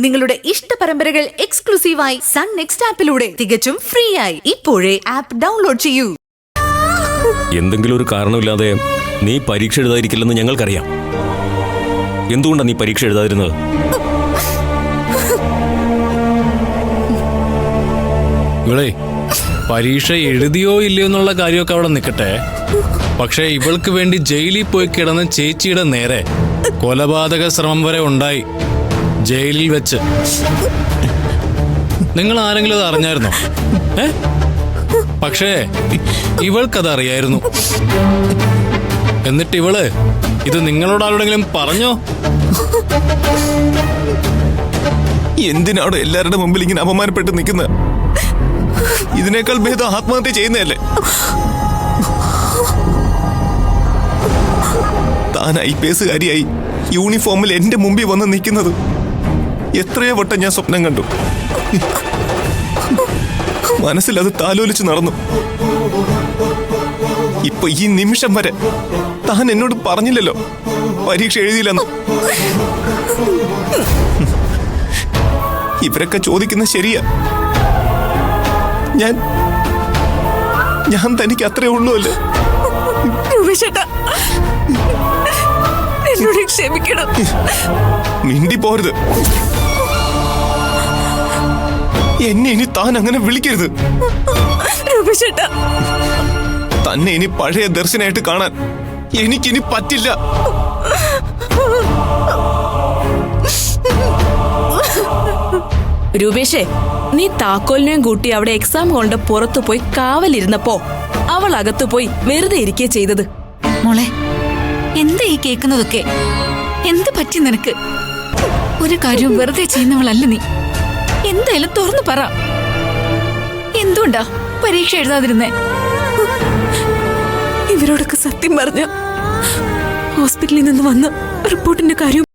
നിങ്ങളുടെ ഇഷ്ട പരമ്പരകൾ എക്സ്ക്ലൂസീവായി സൺ നെക്സ്റ്റ് ആപ്പിലൂടെ തികച്ചും ഫ്രീ ആയി ഇപ്പോഴേ ആപ്പ് ഡൗൺലോഡ് ചെയ്യൂ. എന്തെങ്കിലും ഒരു കാരണമില്ലാതെ നീ പരീക്ഷ എഴുതാതിരിക്കില്ലെന്ന് ഞങ്ങൾക്കറിയാം. എന്തുകൊണ്ടാണ് നീ പരീക്ഷ എഴുതാതിരുന്നത്? ഇവളെ പരീക്ഷ എഴുതിയോ ഇല്ലയോ എന്നുള്ള കാര്യമൊക്കെ അവിടെ നിൽക്കട്ടെ. പക്ഷേ ഇവൾക്ക് വേണ്ടി ജയിലിൽ പോയി കിടന്ന ചേച്ചിയുടെ നേരെ കൊലപാതക ശ്രമം വരെ ഉണ്ടായി ജയിലിൽ വെച്ച്. നിങ്ങൾ ആരെങ്കിലും അത് അറിഞ്ഞായിരുന്നോ? പക്ഷേ ഇവൾക്കത് അറിയായിരുന്നു. എന്നിട്ട് ഇവള് ഇത് നിങ്ങളോട് ആരോടെങ്കിലും പറഞ്ഞോ? എന്തിനാണോ എല്ലാവരുടെ മുമ്പിൽ ഇങ്ങനെ അപമാനപ്പെട്ട് നിൽക്കുന്നത്? ഇതിനേക്കാൾ ഭേദം ആത്മഹത്യ ചെയ്യുന്നതല്ലേ? താൻ IPS കാരിയായി യൂണിഫോമിൽ എന്റെ മുമ്പിൽ വന്ന് നിൽക്കുന്നത് എത്രയോ വട്ടം ഞാൻ സ്വപ്നം കണ്ടു. മനസ്സിൽ അത് താലോലിച്ച് നടന്നു. ഇപ്പൊ ഈ നിമിഷം വരെ താൻ എന്നോട് പറഞ്ഞില്ലല്ലോ പരീക്ഷ എഴുതിയില്ലെന്ന്. ഇവരൊക്കെ ചോദിക്കുന്ന ശരിയാ. ഞാൻ തനിക്ക് അത്രേ ഉള്ളൂ അല്ലേ? എന്നോട് ക്ഷമിക്കണം. മിണ്ടി പോരുത്. എന്നെ ഇനി താൻ അങ്ങനെ വിളിക്കരുത്. തന്നെ ഇനി പഴയ ദർശനായിട്ട് കാണാൻ എനിക്കിനി പറ്റില്ല. രൂപേഷേ, നീ താക്കോലിനെയും കൂട്ടി അവിടെ എക്സാം കൊണ്ട് പുറത്തു പോയി കാവലിരുന്നപ്പോ അവൾ അകത്തു പോയി വെറുതെ ഇരിക്കേ ചെയ്തത്. മോളെ, എന്താ ഈ കേൾക്കുന്നതൊക്കെ? എന്ത് പറ്റി നിനക്ക്? ഒരു കാര്യവും വെറുതെ ചെയ്യുന്നവളല്ല നീ. എന്തായാലും തുറന്നു പറ, എന്തുകൊണ്ടാ പരീക്ഷ എഴുതാതിരുന്നേ? ഇവരോടൊക്കെ സത്യം പറഞ്ഞ ഹോസ്പിറ്റലിൽ നിന്ന് വന്ന റിപ്പോർട്ടിന്റെ കാര്യം